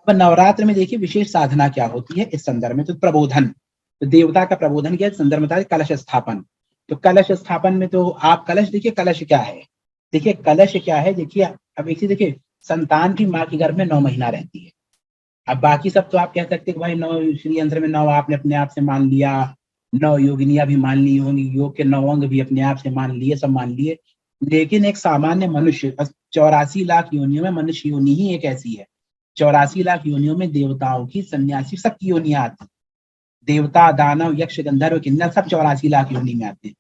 अब नवरात्र में देखिए विशेष साधना क्या होती है इस संदर्भ में, तो प्रबोधन, तो देवता का प्रबोधन किया संदर्भ में था कलश स्थापन। तो कलश स्थापन में तो आप कलश देखिए, कलश क्या है, देखिए कलश क्या है, देखिए अब एक चीज देखिए, संतान की माँ के गर्भ में 9 महीना रहती है। अब बाकी सब तो आप कह सकते हैं भाई 9 श्री यंत्र में 9 आपने अपने आप से मान लिया, 9 योगिनियां भी मान ली होंगी, योग के 9 अंग भी अपने आप से मान लिए, सब मान लिए। लेकिन एक सामान्य मनुष्य, 84 लाख योनियों में मनुष्य योनि ही एक ऐसी है, 84 लाख योनियों में देवताओं की, सन्यासी सबकी योनियां आती, देवता दानव यक्ष गंधर्व किन्नर सब 84 लाख योनि में आते हैं।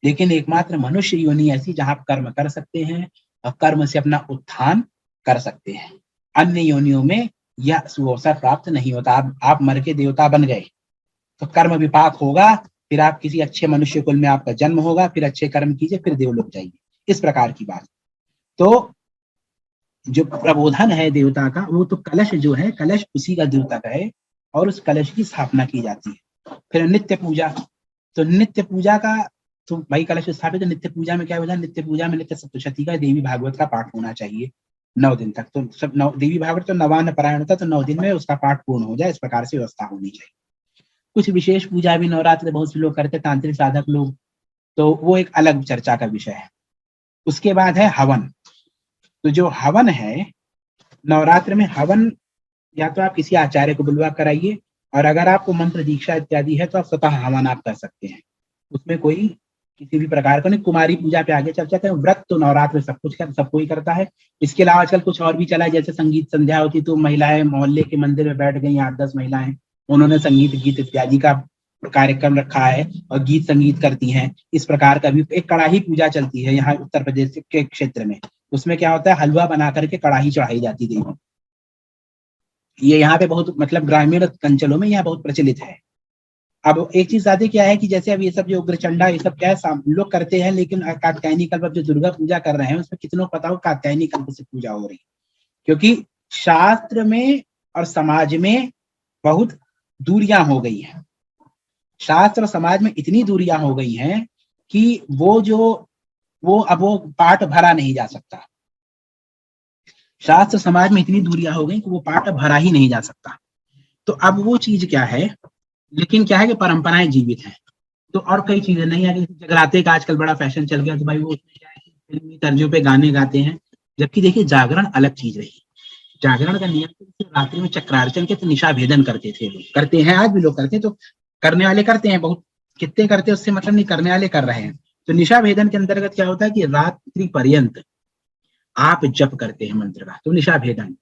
लेकिन एकमात्र मनुष्य योनि ऐसी जहां आप कर्म कर सकते हैं और कर्म से अपना उत्थान कर सकते हैं। अन्य योनियों में यह सुअवसर प्राप्त नहीं होता। आप मर के देवता बन गए तो कर्म विपाक होगा, फिर आप किसी अच्छे मनुष्य कुल में आपका जन्म होगा, फिर अच्छे कर्म कीजिए, फिर देवलोक जाइए, इस प्रकार की बात। तो जो प्रबोधन है देवता का, वो तो कलश जो है, कलश उसी का देवता का है और उस कलश की स्थापना की जाती है। फिर नित्य पूजा, तो नित्य पूजा का तो भाई कलश स्थापित, तो नित्य पूजा में क्या होता है, नित्य पूजा में नित्य सप्तशती का देवी भागवत का पाठ होना चाहिए 9 दिन तक। तो सब देवी भागवत तो नवान्न पारायण होता है, तो 9 दिन में उसका पाठ पूर्ण हो जाए, इस प्रकार से व्यवस्था होनी चाहिए। कुछ विशेष पूजा भी नवरात्र बहुत से लोग करते, तांत्रिक साधक लोग, तो वो एक अलग चर्चा का विषय है। उसके बाद है हवन। तो जो हवन है नवरात्र में, हवन या तो आप किसी आचार्य को बुलवा कराइए, और अगर आपको मंत्र दीक्षा इत्यादि है तो आप स्वतः हवन आप कर सकते हैं, उसमें कोई किसी भी प्रकार का नहीं। कुमारी पूजा पे आगे चर्चा करें। व्रत तो नवरात्र में सब कोई करता है। इसके अलावा आजकल कुछ और भी चला है, जैसे संगीत संध्या होती, तो महिलाएं मोहल्ले के मंदिर में बैठ गई, 8-10 महिलाएं, उन्होंने संगीत गीत इत्यादि का कार्यक्रम रखा है और गीत संगीत करती हैं। इस प्रकार का भी एक कड़ाही पूजा चलती है यहाँ उत्तर प्रदेश के क्षेत्र में। उसमें क्या होता है, हलवा बना करके कड़ाही चढ़ाई जाती देवी। ये यहाँ पे बहुत मतलब ग्रामीण अंचलों में यहाँ बहुत प्रचलित है। अब एक चीज आती क्या है कि जैसे अब ये सब जो उग्रचंडा ये सब क्या है लोग करते हैं, लेकिन कात्यायनी कल्प जो दुर्गा पूजा कर रहे हैं उसमें कितनों पता हो कात्यायनी कल्प से पूजा हो रही है, क्योंकि शास्त्र में और समाज में बहुत दूरियां हो गई हैं। शास्त्र और समाज में इतनी दूरियां हो गई हैं कि वो पाठ भरा नहीं जा सकता। शास्त्र समाज में इतनी दूरियां हो गई कि वो पाठ भरा ही नहीं जा सकता। तो अब वो चीज क्या है, लेकिन क्या है कि परंपराएं जीवित हैं। तो और कई चीजें नहीं है, जगराते का आजकल बड़ा फैशन चल गया, तो भाई वो उसमें क्या है कि फिल्मी तर्जों पे गाने गाते हैं। जबकि देखिए जागरण अलग चीज रही। जागरण का नियम तो रात्रि में चक्रार्चन के तो निशा भेदन करते थे लोग, करते हैं आज भी लोग करते हैं, तो करने वाले करते हैं, बहुत कितने करते हैं उससे मतलब नहीं, करने वाले कर रहे हैं। तो निशा भेदन के अंतर्गत क्या होता है कि रात्रि पर्यंत आप जप करते हैं मंत्र का, तो निशा भेदन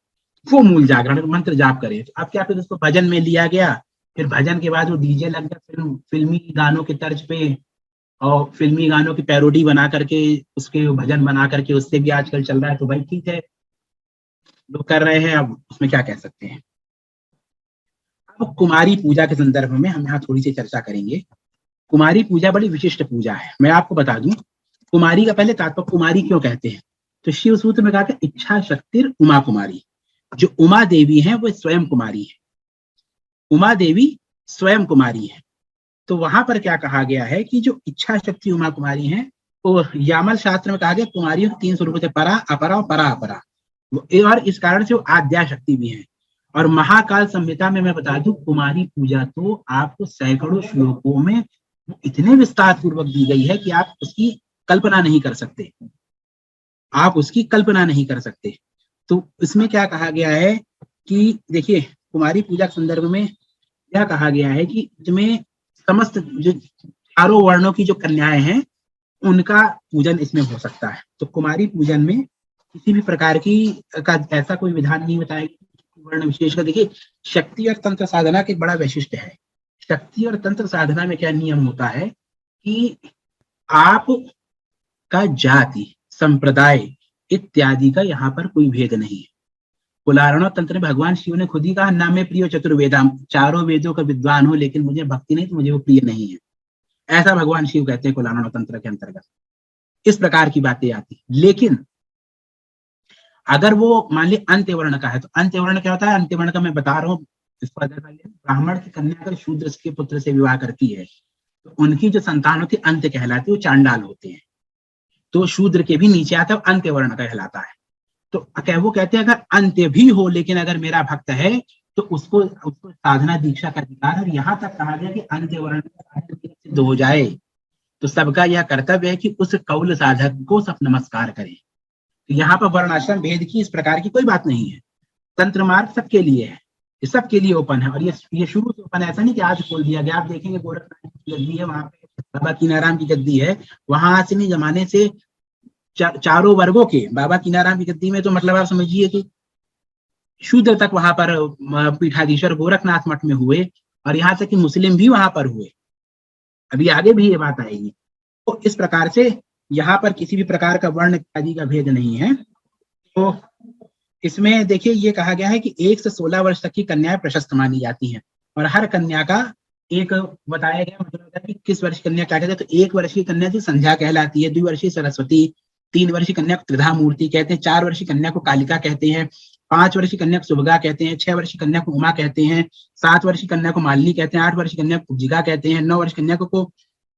वो मूल जागरण मंत्र जाप करें। तो अब क्या फिर उसको भजन में लिया गया, फिर भजन के बाद वो डीजे लग गया फिल्मी गानों के तर्ज पे, और फिल्मी गानों की पैरोडी बना करके उसके भजन बना करके उससे भी आजकल चल रहा है। तो भाई ठीक है, लोग कर रहे हैं, अब उसमें क्या कह सकते हैं। अब कुमारी पूजा के संदर्भ में हम यहाँ थोड़ी सी चर्चा करेंगे। कुमारी पूजा बड़ी विशिष्ट पूजा है। मैं आपको बता दूं कुमारी का पहले तात्पर्य, कुमारी क्यों कहते हैं, तो शिव सूत्र में कहा कि इच्छा शक्ति उमा कुमारी। जो उमा देवी है वो स्वयं कुमारी है, उमा देवी स्वयं कुमारी है। तो वहां पर क्या कहा गया है कि जो इच्छा शक्ति उमा कुमारी है, वो यामल शास्त्र में कहा गया कुमारियों के 3 स्वरूप थे, परा अपरा और परा अपरा, और इस कारण से वो आद्या शक्ति भी है। और महाकाल संहिता में मैं बता दूं कुमारी पूजा तो आपको सैकड़ों श्लोकों में इतने विस्तार पूर्वक दी गई है कि आप उसकी कल्पना नहीं कर सकते, आप उसकी कल्पना नहीं कर सकते। तो इसमें क्या कहा गया है कि देखिए कुमारी पूजा के संदर्भ में क्या कहा गया है कि इसमें समस्त जो चारों वर्णों की जो कन्याएं हैं उनका पूजन इसमें हो सकता है। तो कुमारी पूजन में किसी भी प्रकार की का ऐसा कोई विधान नहीं बताया वर्ण विशेष का। देखिए शक्ति और तंत्र साधना के बड़ा वैशिष्ट है। शक्ति और तंत्र साधना में क्या नियम होता है कि आप का जाति संप्रदाय इत्यादि का यहाँ पर कोई भेद नहीं है। कुलारणव तंत्र में भगवान शिव ने खुद ही कहा ना मैं प्रिय चतुर्वेदाम, चारों वेदों का विद्वान हो लेकिन मुझे भक्ति नहीं तो मुझे वो प्रिय नहीं है, ऐसा भगवान शिव कहते हैं कुलारणव तंत्र के अंतर्गत। इस प्रकार की बातें आती। लेकिन अगर वो मान ली अंत्यवर्ण का है, तो अंत्यवर्ण क्या होता है, अंत्यवर्ण का मैं बता रहा हूँ इसको अगर ब्राह्मण की कन्या अगर शूद्र के पुत्र से विवाह करती है तो उनकी जो संतान होती है अंत्य कहलाती है, वो चांडाल होते हैं। तो शूद्र के भी नीचे आता है, अंत्यवर्ण कहलाता है। तो क्या वो कहते हैं अगर अंत्य भी हो लेकिन अगर मेरा भक्त है तो उसको साधना दीक्षा का अधिकार है। और यहाँ तक कहा गया कि अंत्य वर्ण सिद्ध हो जाए तो सबका यह कर्तव्य है कि उस कौल साधक को सब नमस्कार करें। तो यहाँ पर वर्णाश्रम भेद की इस प्रकार की कोई बात नहीं है। तंत्र मार्ग सबके लिए है, ये सबके लिए ओपन है। और ये शुरू से ओपन है, ऐसा नहीं कि आज खोल दिया गया। आप देखेंगे गोरखनाथ की गद्दी है, वहां पे बाबा कीनाराम की गद्दी है, वहां आसिनी जमाने से चारों वर्गों के बाबा कीनाराम की गद्दी में तो मतलब आप समझिए कि शूद्र तक वहां पर पीठाधीश्वर गोरखनाथ मठ में हुए, और यहाँ तक कि मुस्लिम भी वहां पर हुए। अभी आगे भी ये बात आएगी। तो इस प्रकार से यहाँ पर किसी भी प्रकार का वर्ण इत्यादि का भेद नहीं है। तो इसमें देखिए ये कहा गया है कि 1 से 16 वर्ष तक की कन्याएं प्रशस्त मानी जाती हैं, और हर कन्या का एक बताया गया मतलब होता है कि किस वर्ष की कन्या क्या कहते हैं। तो 1 वर्ष की कन्या की संध्या कहलाती है, 2 वर्षीय सरस्वती, 3 वर्ष की कन्या को त्रिधा मूर्ति कहते हैं, 4 वर्ष की कन्या को कालिका कहते हैं, 5 वर्ष की कन्या को सुभगा कहते हैं, 6 वर्ष की कन्या को उमा कहते हैं, 7 वर्ष की कन्या को मालिनी कहते हैं, 8 वर्ष की कन्या को कुब्जिका कहते हैं, 9 वर्ष की कन्या को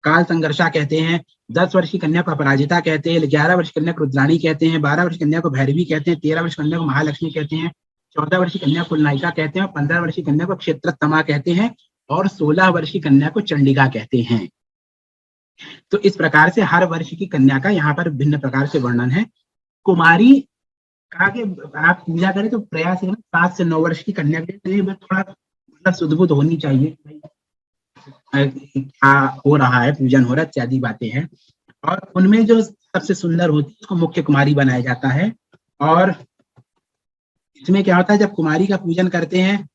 काल संघर्षा कहते हैं, 10 वर्ष की कन्या को अपराजिता कहते हैं, 11 वर्ष की कन्या को रुद्राणी कहते हैं, 12 वर्ष की कन्या को भैरवी कहते हैं, 13 वर्ष की कन्या को महालक्ष्मी कहते हैं, 14 वर्ष की कन्या को कुलनायिका कहते हैं, 15 वर्ष की कन्या को क्षेत्रतमा कहते हैं, और 16 वर्ष की कन्या को चंडिका कहते हैं। तो इस प्रकार से हर वर्ष की कन्या का यहाँ पर भिन्न प्रकार से वर्णन है। कुमारी कहा कि आप पूजा करें तो प्रयास है 7 से 9 वर्ष की कन्या के लिए थोड़ा मतलब सुदबुद होनी चाहिए, क्या हो रहा है, पूजन हो रहा है इत्यादि बातें हैं। और उनमें जो सबसे सुंदर होती है उसको मुख्य कुमारी बनाया जाता है। और इसमें क्या होता है, जब कुमारी का पूजन करते हैं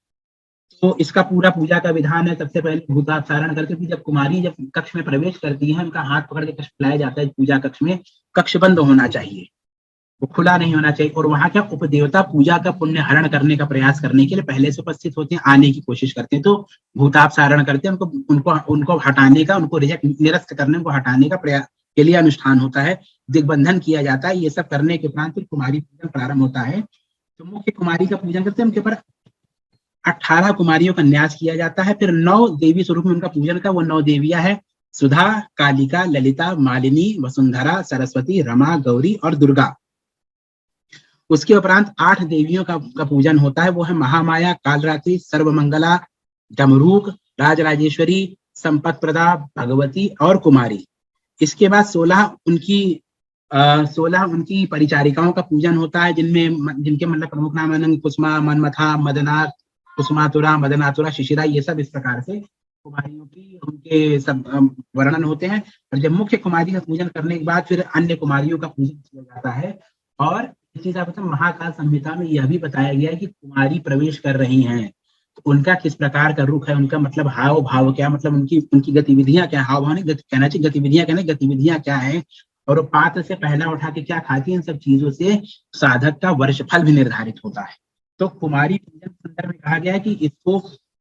तो इसका पूरा पूजा का विधान है। सबसे पहले भूतापसारण करके फिर जब कुमारी जब कक्ष में प्रवेश करती है, उनका हाथ पकड़ के कक्ष लाया जाता है पूजा कक्ष में। कक्ष बंद होना चाहिए, वो खुला नहीं होना चाहिए। और वहां क्या उपदेवता पूजा का पुण्य हरण करने का प्रयास करने के लिए पहले से उपस्थित होते हैं, आने की कोशिश करते हैं। तो भूतापसारण करते हैं, उनको हटाने का, उनको निरस्त करने, उनको हटाने का प्रयास के लिए अनुष्ठान होता है, दिग्बंधन किया जाता है। ये सब करने के उपरांत फिर कुमारी पूजन प्रारंभ होता है। तो मुख्य कुमारी का पूजन करते हैं, उनके ऊपर 18 कुमारियों का न्यास किया जाता है। फिर 9 देवी स्वरूप में उनका पूजन का, वो 9 देवियां है, सुधा, कालिका, ललिता, मालिनी, वसुंधरा, सरस्वती, रमा, गौरी और दुर्गा। उसके उपरांत 8 देवियों का पूजन होता है, वो है महामाया, कालरात्रि, सर्वमंगला, डमरूक, राजराजेश्वरी, संपत प्रदा, भगवती और कुमारी। इसके बाद 16 उनकी परिचारिकाओं का पूजन होता है, जिनके मतलब प्रमुख नाम अनंग, कुसुमा, मनमथा, मदना, कुसुमातुरा, मदनातुरा, शिशिरा, ये सब इस प्रकार से कुमारियों की उनके सब वर्णन होते हैं। और जब मुख्य कुमारी का पूजन करने के बाद फिर अन्य कुमारियों का पूजन किया जाता है। और इसी तरह से महाकाल संहिता में यह भी बताया गया है कि कुमारी प्रवेश कर रही हैं तो उनका किस प्रकार का रुख है, उनका मतलब हाव भाव क्या, मतलब उनकी गतिविधियां क्या, हाव भाव नहीं कहना चाहिए, गतिविधियां कहना, गतिविधियां क्या है, और पात्र से पहला उठा के क्या खाती है, इन सब चीजों से साधक का वर्षफल भी निर्धारित होता है। तो कुमारी पूजन संदर्भ में कहा गया है कि इसको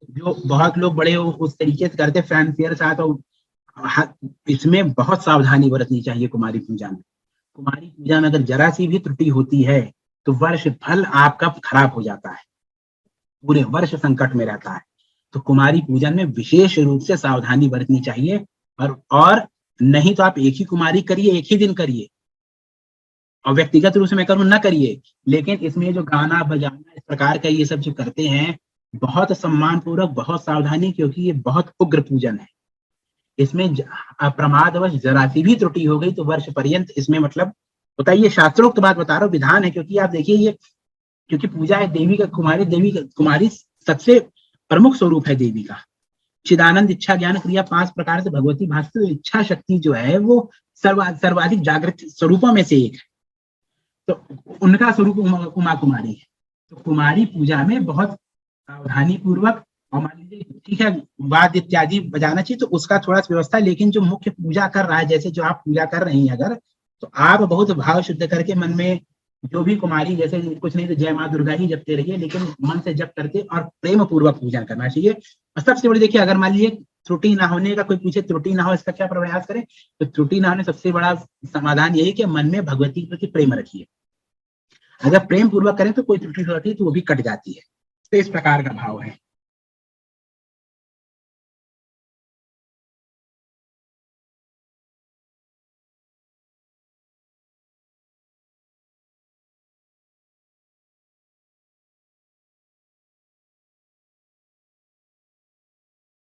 जो बहुत लोग बड़े उस तरीके से करते फैंसियर साथ, तो इसमें बहुत सावधानी बरतनी चाहिए कुमारी पूजा में। कुमारी पूजा में अगर जरा सी भी त्रुटि होती है तो वर्ष फल आपका खराब हो जाता है, पूरे वर्ष संकट में रहता है। तो कुमारी पूजन में विशेष रूप से सावधानी बरतनी चाहिए। और नहीं तो आप एक ही कुमारी करिए, एक ही दिन करिए, और व्यक्तिगत रूप से मैं करूँ ना करिए, लेकिन इसमें जो गाना बजाना इस प्रकार का ये सब जो करते हैं, बहुत सम्मान पूर्वक, बहुत सावधानी, क्योंकि ये बहुत उग्र पूजन है। इसमें प्रमादवश जरा सी भी त्रुटि हो गई तो वर्ष पर्यंत इसमें मतलब होता है। ये शास्त्रोक्त बात बता रहा हूँ, विधान है। क्योंकि आप देखिए ये क्योंकि पूजा है देवी का, कुमारी सबसे प्रमुख स्वरूप है देवी का। चिदानंद, इच्छा, ज्ञान, क्रिया, 5 प्रकार से भगवती भाषा। तो इच्छा शक्ति जो है वो सर्वाधिक जागृत स्वरूपों में से एक है। तो उनका स्वरूप उमा कुमारी है। तो कुमारी पूजा में बहुत सावधानी पूर्वक, और मान लीजिए ठीक है वाद्य इत्यादि बजाना चाहिए तो उसका थोड़ा सा व्यवस्था, लेकिन जो मुख्य पूजा कर रहा है, जैसे जो आप पूजा कर रही हैं अगर, तो आप बहुत भाव शुद्ध करके मन में जो भी कुमारी, जैसे कुछ नहीं तो जय माँ दुर्गा ही जपते रहिए, लेकिन मन से जप करते और प्रेम पूर्वक पूजन करना चाहिए। और सबसे बड़ी देखिए, अगर मान लीजिए त्रुटि ना होने का, कोई पूछे त्रुटि ना हो इसका क्या प्रयास करें, तो त्रुटि ना होने सबसे बड़ा समाधान यही कि मन में भगवती के प्रति प्रेम रखिए। अगर प्रेम पूर्वक करें तो कोई त्रुटि होती है तो वो भी कट जाती है। तो इस प्रकार का भाव है।